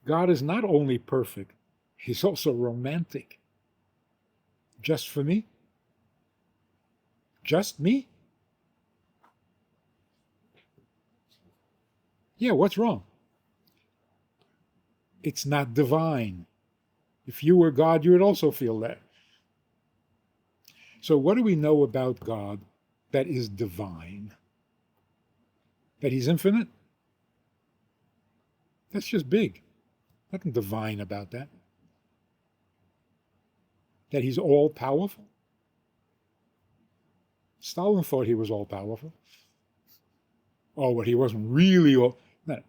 God is not only perfect, he's also romantic. Just for me? Just me? Yeah, what's wrong? It's not divine. If you were God, you would also feel that. So what do we know about God that is divine? That he's infinite? That's just big. Nothing divine about that. That he's all-powerful? Stalin thought he was all-powerful. Oh, but he wasn't really all... No.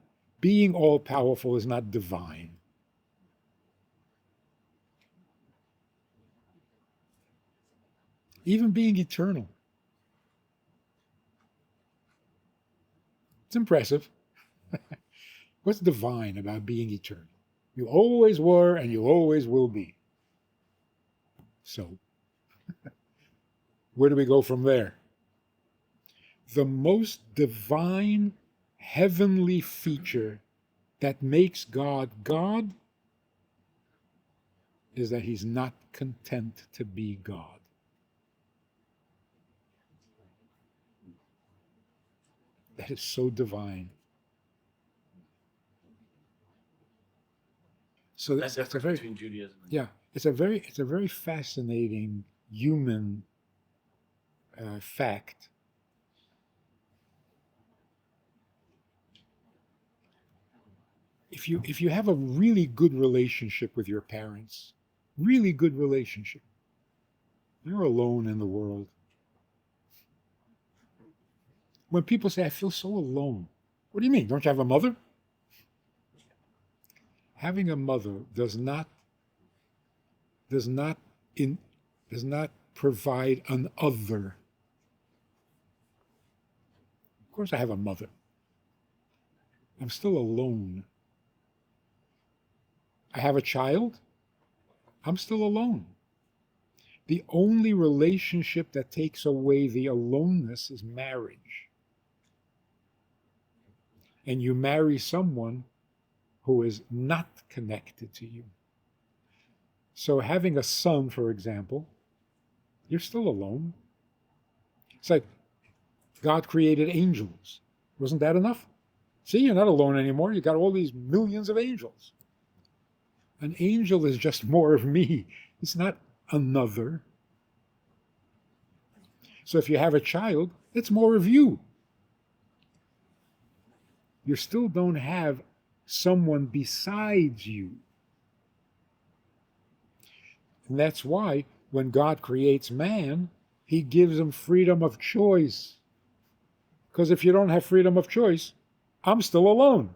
Being all-powerful is not divine. Even being eternal. It's impressive. What's divine about being eternal? You always were and you always will be. So, where do we go from there? The most divine, heavenly feature that makes God God is that he's not content to be God. That is so divine. So that's a very between Judaism. Yeah, it's a very fascinating human fact. If you have a really good relationship with your parents, really good relationship, you're alone in the world. When people say, I feel so alone, what do you mean? Don't you have a mother? Having a mother does not provide an other. Of course I have a mother. I'm still alone. I have a child. I'm still alone. The only relationship that takes away the aloneness is marriage. And you marry someone who is not connected to you. So having a son, for example, you're still alone. It's like God created angels. Wasn't that enough? See, you're not alone anymore. You got all these millions of angels. An angel is just more of me. It's not another. So if you have a child, it's more of you. You still don't have someone besides you. And that's why when God creates man, he gives him freedom of choice. Because if you don't have freedom of choice, I'm still alone.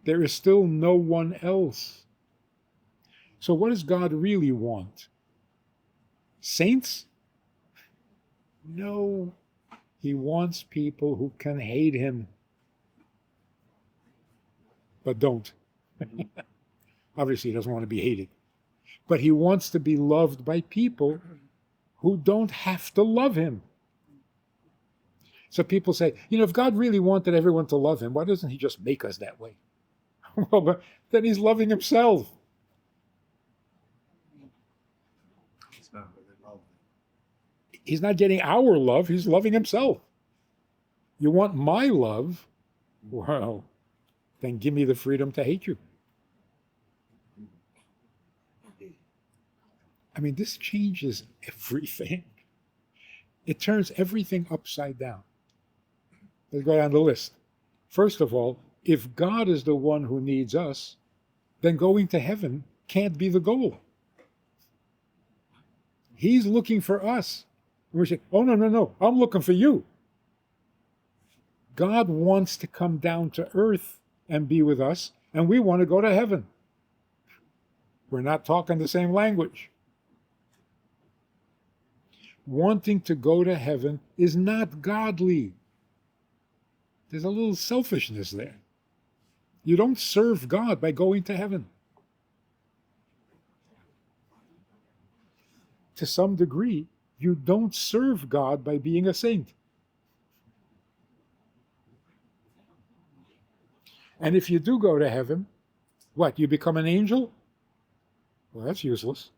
There is still no one else. So what does God really want? Saints? No. He wants people who can hate him, but don't. Obviously, he doesn't want to be hated. But he wants to be loved by people who don't have to love him. So people say, if God really wanted everyone to love him, why doesn't he just make us that way? Well, but then he's loving himself. He's not getting our love, he's loving himself. You want my love? Well, then give me the freedom to hate you. I mean, this changes everything. It turns everything upside down. Let's go down the list. First of all, if God is the one who needs us, then going to heaven can't be the goal. He's looking for us. And we say, oh, no, I'm looking for you. God wants to come down to earth and be with us, and we want to go to heaven. We're not talking the same language. Wanting to go to heaven is not godly. There's a little selfishness there. You don't serve God by going to heaven. To some degree, you don't serve God by being a saint. And if you do go to heaven, What, you become an angel? Well, that's useless.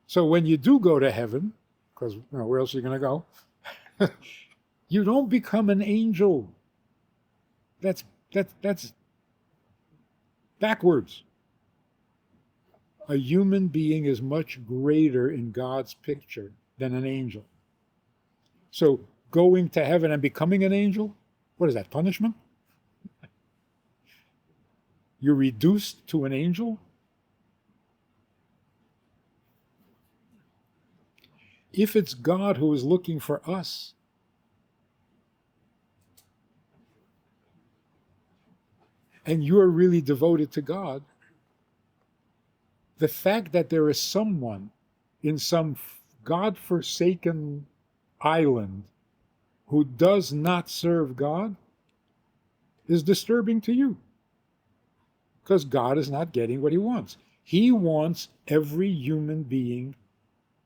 So when you do go to heaven, because where else are you going to go? You don't become an angel. That's backwards. A human being is much greater in God's picture than an angel. So going to heaven and becoming an angel, what is that, punishment? You're reduced to an angel? If it's God who is looking for us, and you're really devoted to God, the fact that there is someone in some God-forsaken island who does not serve God is disturbing to you, because God is not getting what he wants. He wants every human being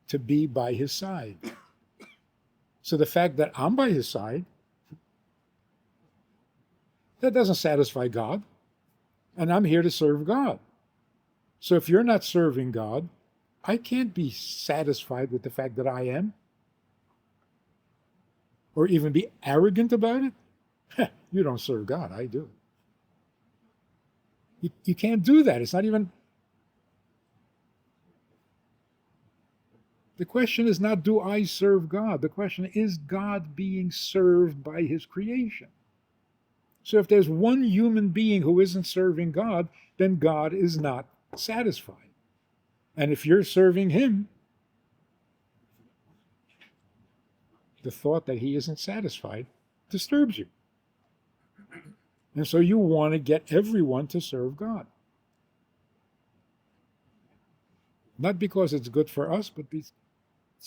to be by his side. So the fact that I'm by his side, that doesn't satisfy God. And I'm here to serve God. So if you're not serving God, I can't be satisfied with the fact that I am, or even be arrogant about it. You don't serve God, I do. You can't do that. It's not even... The question is not, do I serve God? The question is God being served by his creation? So if there's one human being who isn't serving God, then God is not satisfied. And if you're serving him, the thought that he isn't satisfied disturbs you. And so you want to get everyone to serve God. Not because it's good for us, but it's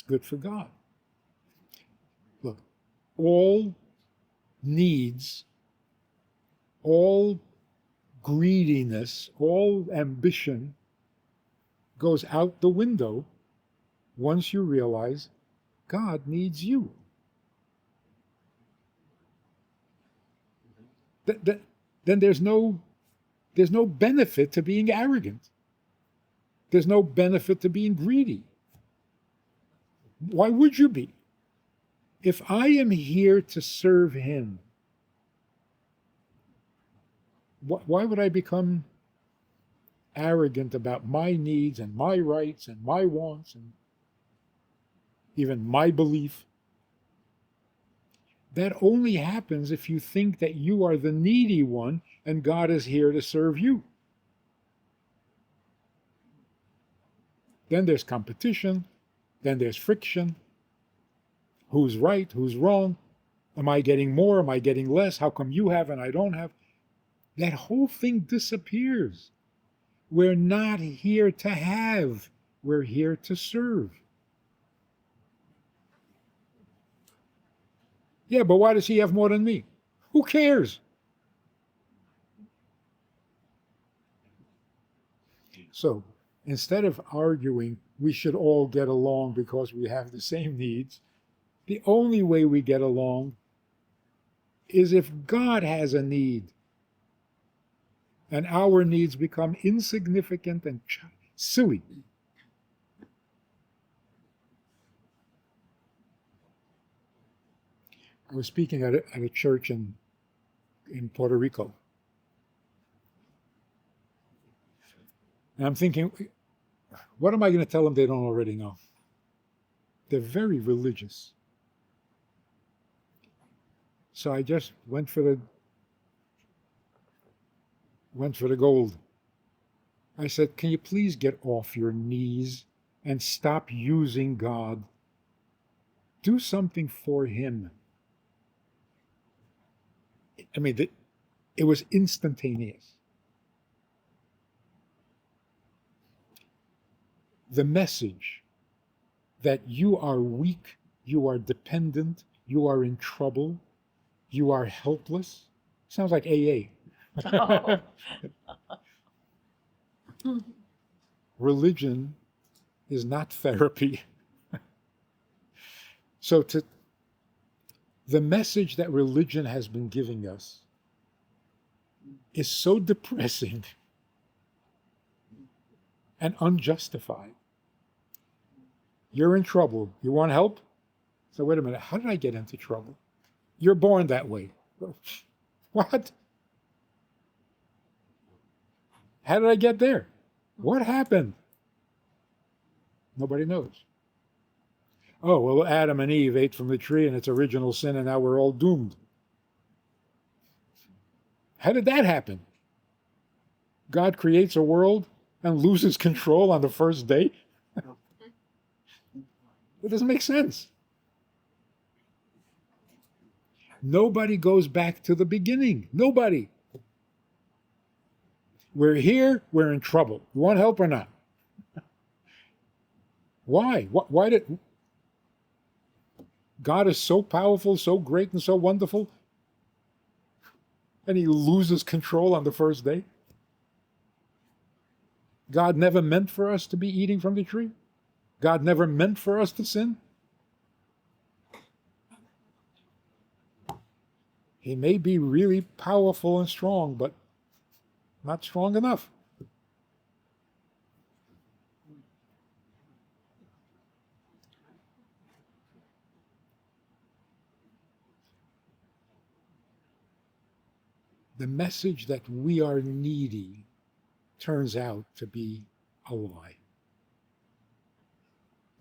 good for God. Look, all needs, all greediness, all ambition goes out the window once you realize God needs you. Then there's no benefit to being arrogant. There's no benefit to being greedy. Why would you be? If I am here to serve him, why would I become arrogant about my needs and my rights and my wants and even my belief? That only happens if you think that you are the needy one and God is here to serve you. Then there's competition, then there's friction. Who's right? Who's wrong? Am I getting more? Am I getting less? How come you have and I don't have? That whole thing disappears. We're not here to have, we're here to serve. Yeah, but why does he have more than me? Who cares? So instead of arguing we should all get along because we have the same needs, the only way we get along is if God has a need and our needs become insignificant and silly. I was speaking at a church in Puerto Rico. And I'm thinking, what am I going to tell them they don't already know? They're very religious. So I just went for the gold. I said, can you please get off your knees and stop using God? Do something for him. I mean, it was instantaneous. The message that you are weak, you are dependent, you are in trouble, you are helpless, sounds like AA. Oh. Religion is not therapy. So the message that religion has been giving us is so depressing and unjustified. You're in trouble. You want help? So wait a minute, how did I get into trouble? You're born that way. What? How did I get there? What happened? Nobody knows. Oh, well, Adam and Eve ate from the tree in its original sin, and now we're all doomed. How did that happen? God creates a world and loses control on the first day? It doesn't make sense. Nobody goes back to the beginning. Nobody. We're here, we're in trouble. You want help or not? Why? Why did... God is so powerful, so great, and so wonderful, and he loses control on the first day? God never meant for us to be eating from the tree? God never meant for us to sin? He may be really powerful and strong, but not strong enough. The message that we are needy turns out to be a lie.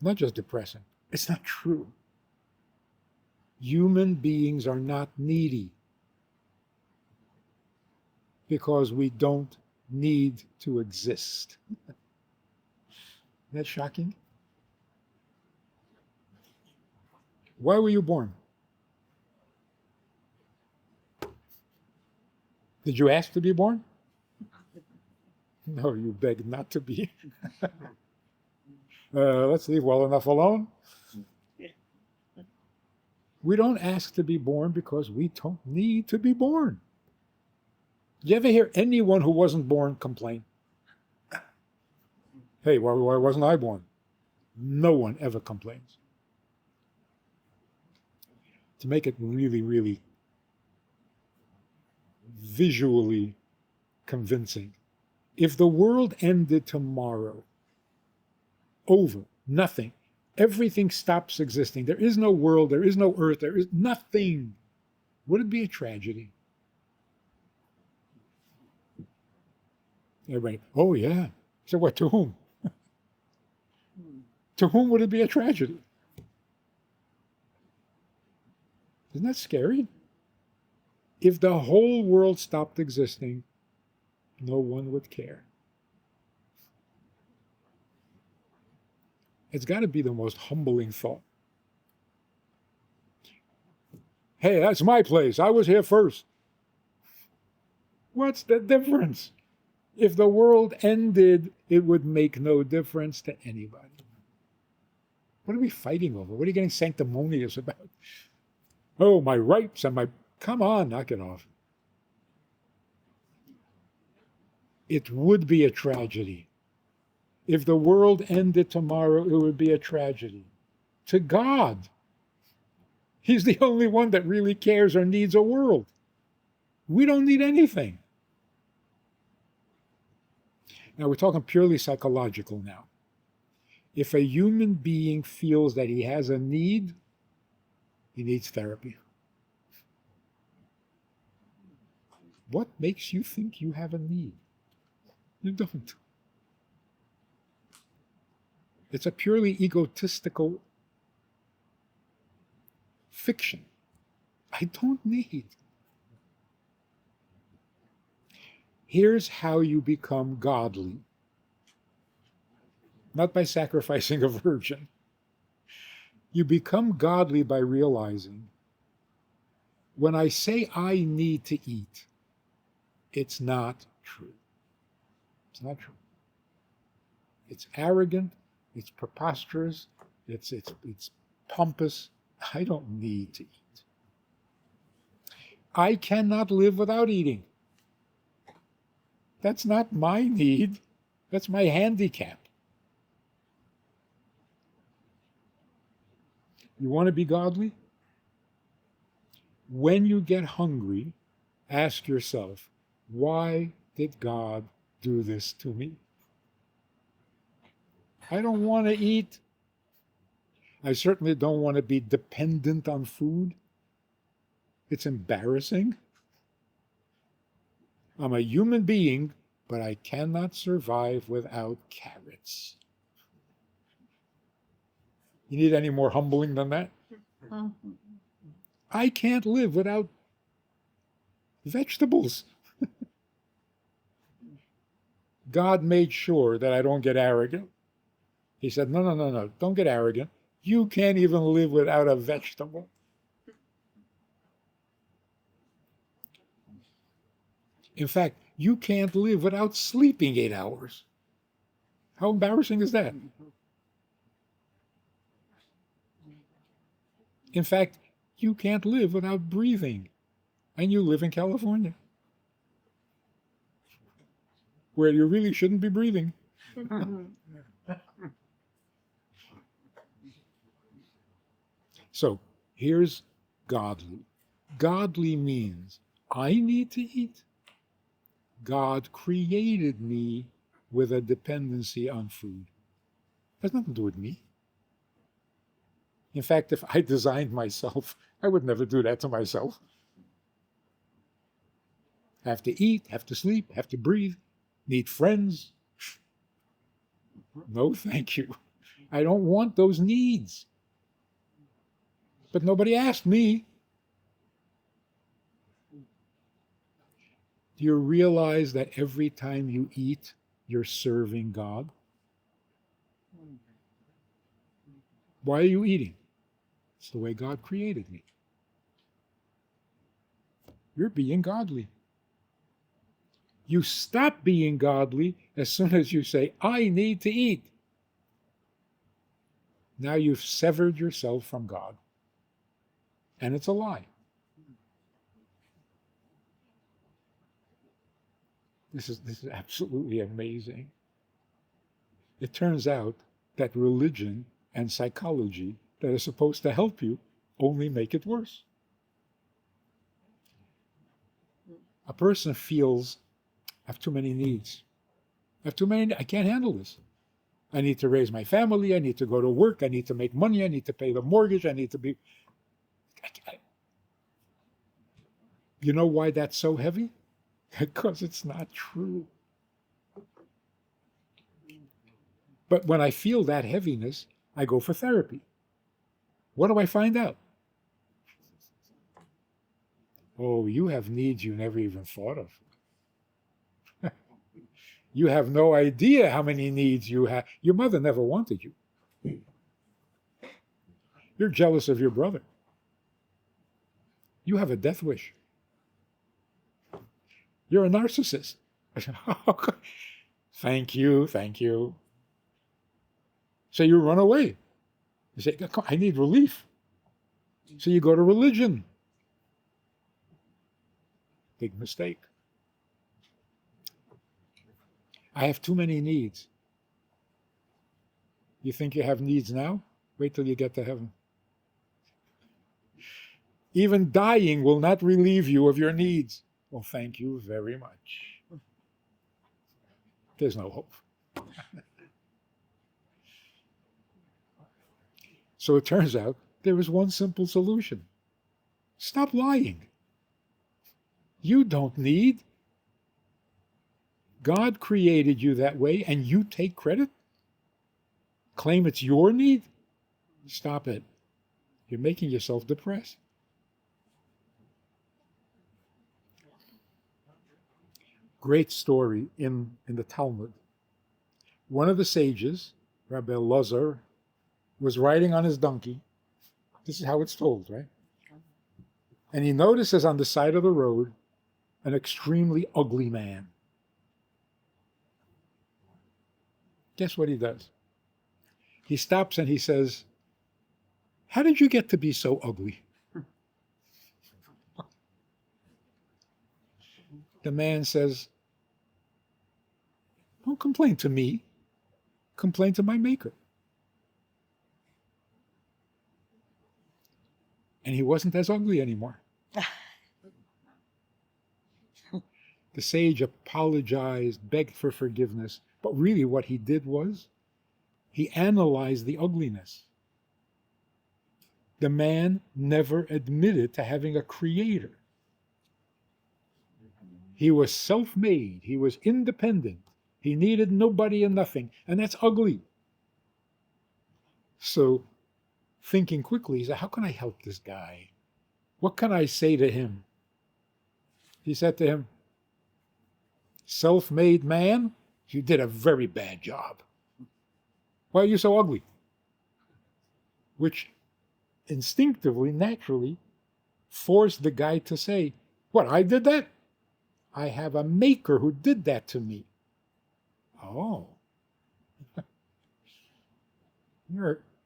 Not just depressing. It's not true. Human beings are not needy because we don't need to exist. Isn't that shocking? Why were you born? Did you ask to be born? No, you begged not to be. Let's leave well enough alone. We don't ask to be born because we don't need to be born. Did you ever hear anyone who wasn't born complain? Hey, why wasn't I born? No one ever complains. To make it really, really visually convincing, if the world ended tomorrow, over, nothing, everything stops existing, there is no world, there is no earth, there is nothing, would it be a tragedy? Everybody, oh yeah. So what, to whom? To whom would it be a tragedy? Isn't that scary? If the whole world stopped existing, no one would care. It's got to be the most humbling thought. Hey, that's my place. I was here first. What's the difference? If the world ended, it would make no difference to anybody. What are we fighting over? What are you getting sanctimonious about? Oh, my rights and my... Come on, knock it off. It would be a tragedy. If the world ended tomorrow, it would be a tragedy. To God. He's the only one that really cares or needs a world. We don't need anything. Now, we're talking purely psychological now. If a human being feels that he has a need, he needs therapy. What makes you think you have a need? You don't. It's a purely egotistical fiction. I don't need. Here's how you become godly. Not by sacrificing a virgin. You become godly by realizing, when I say I need to eat, it's not true. It's not true. It's arrogant, it's preposterous, it's pompous. I don't need to eat. I cannot live without eating. That's not my need. That's my handicap. You want to be godly? When you get hungry, ask yourself, why did God do this to me? I don't want to eat. I certainly don't want to be dependent on food. It's embarrassing. I'm a human being, but I cannot survive without carrots. You need any more humbling than that? I can't live without vegetables. God made sure that I don't get arrogant. He said, no, no, no, no, don't get arrogant. You can't even live without a vegetable. In fact, you can't live without sleeping 8 hours. How embarrassing is that? In fact, you can't live without breathing. And you live in California, where you really shouldn't be breathing. So here's godly. Godly means I need to eat. God created me with a dependency on food. It has nothing to do with me. In fact, if I designed myself, I would never do that to myself. Have to eat, have to sleep, have to breathe, need friends. No, thank you. I don't want those needs. But nobody asked me. Do you realize that every time you eat, you're serving God? Why are you eating? It's the way God created me. You're being godly. You stop being godly as soon as you say, I need to eat. Now you've severed yourself from God. And it's a lie. This is absolutely amazing. It turns out that religion and psychology that are supposed to help you only make it worse. A person feels, I have too many needs. I can't handle this. I need to raise my family. I need to go to work. I need to make money. I need to pay the mortgage. I need to be. You know why that's so heavy? Because it's not true. But when I feel that heaviness, I go for therapy. What do I find out? Oh, you have needs you never even thought of. You have no idea how many needs you have. Your mother never wanted you. You're jealous of your brother. You have a death wish. You're a narcissist. Thank you, thank you. So you run away. You say, I need relief. So you go to religion. Big mistake. I have too many needs. You think you have needs now? Wait till you get to heaven. Even dying will not relieve you of your needs. Well, thank you very much. There's no hope. So it turns out there is one simple solution. Stop lying. You don't need. God created you that way and you take credit? Claim it's your need? Stop it. You're making yourself depressed. Great story in the Talmud. One of the sages, Rabbi Elazar, was riding on his donkey. This is how it's told, right? And he notices on the side of the road an extremely ugly man. Guess what he does? He stops and he says, how did you get to be so ugly? The man says, don't complain to me. Complain to my maker. And he wasn't as ugly anymore. The sage apologized, begged for forgiveness, but really what he did was he analyzed the ugliness. The man never admitted to having a creator. He was self-made. He was independent. He needed nobody and nothing, and that's ugly. So, thinking quickly, he said, how can I help this guy? What can I say to him? He said to him, self-made man, you did a very bad job. Why are you so ugly? Which instinctively, naturally, forced the guy to say, what, I did that? I have a maker who did that to me. Oh.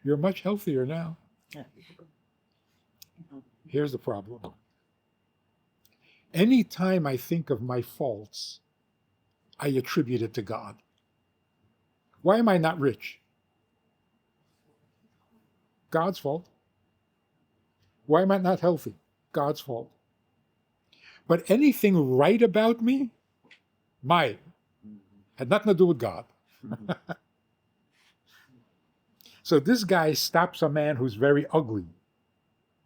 You're much healthier now. Here's the problem. Anytime I think of my faults, I attribute it to God. Why am I not rich? God's fault. Why am I not healthy? God's fault. But anything right about me, mine, had nothing to do with God. So this guy stops a man who's very ugly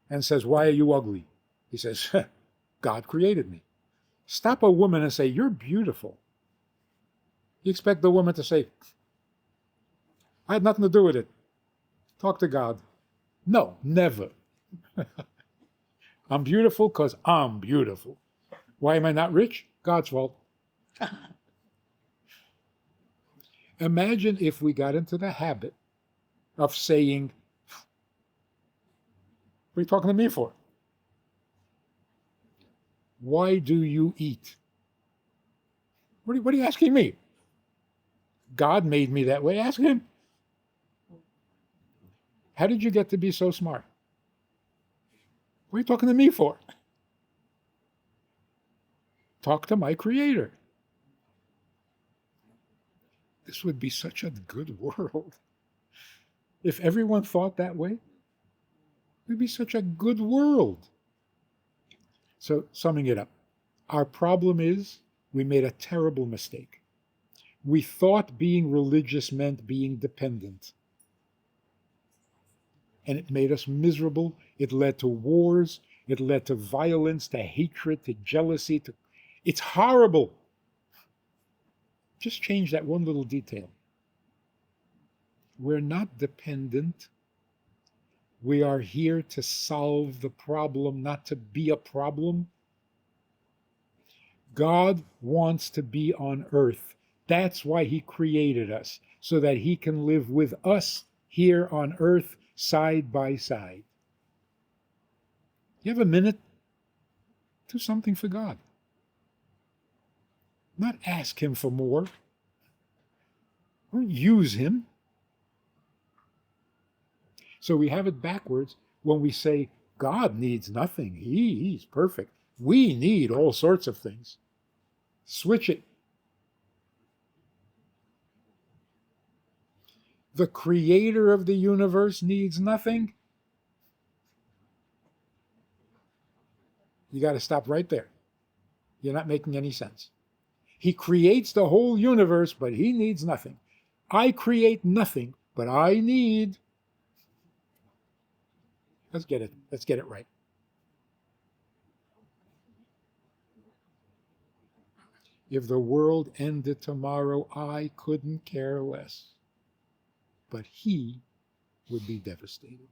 and says, why are you ugly? He says, God created me. Stop a woman and say, you're beautiful. You expect the woman to say, I had nothing to do with it. Talk to God. No, never. I'm beautiful because I'm beautiful. Why am I not rich? God's fault. Imagine if we got into the habit of saying, what are you talking to me for? Why do you eat? What are you asking me? God made me that way. Ask him. How did you get to be so smart? What are you talking to me for? Talk to my creator. This would be such a good world. If everyone thought that way, it would be such a good world. So, summing it up, our problem is we made a terrible mistake. We thought being religious meant being dependent. And it made us miserable. It led to wars. It led to violence, to hatred, to jealousy. It's horrible. Just change that one little detail. We're not dependent. We are here to solve the problem, not to be a problem. God wants to be on earth. That's why he created us, so that he can live with us here on earth side by side. You have a minute? Do something for God. Not ask him for more. Don't use him. So we have it backwards when we say God needs nothing. He's perfect. We need all sorts of things. Switch it. The creator of the universe needs nothing. You got to stop right there. You're not making any sense. He creates the whole universe, but he needs nothing. I create nothing, but I need. Let's get it. Let's get it right. If the world ended tomorrow, I couldn't care less. But he would be devastated.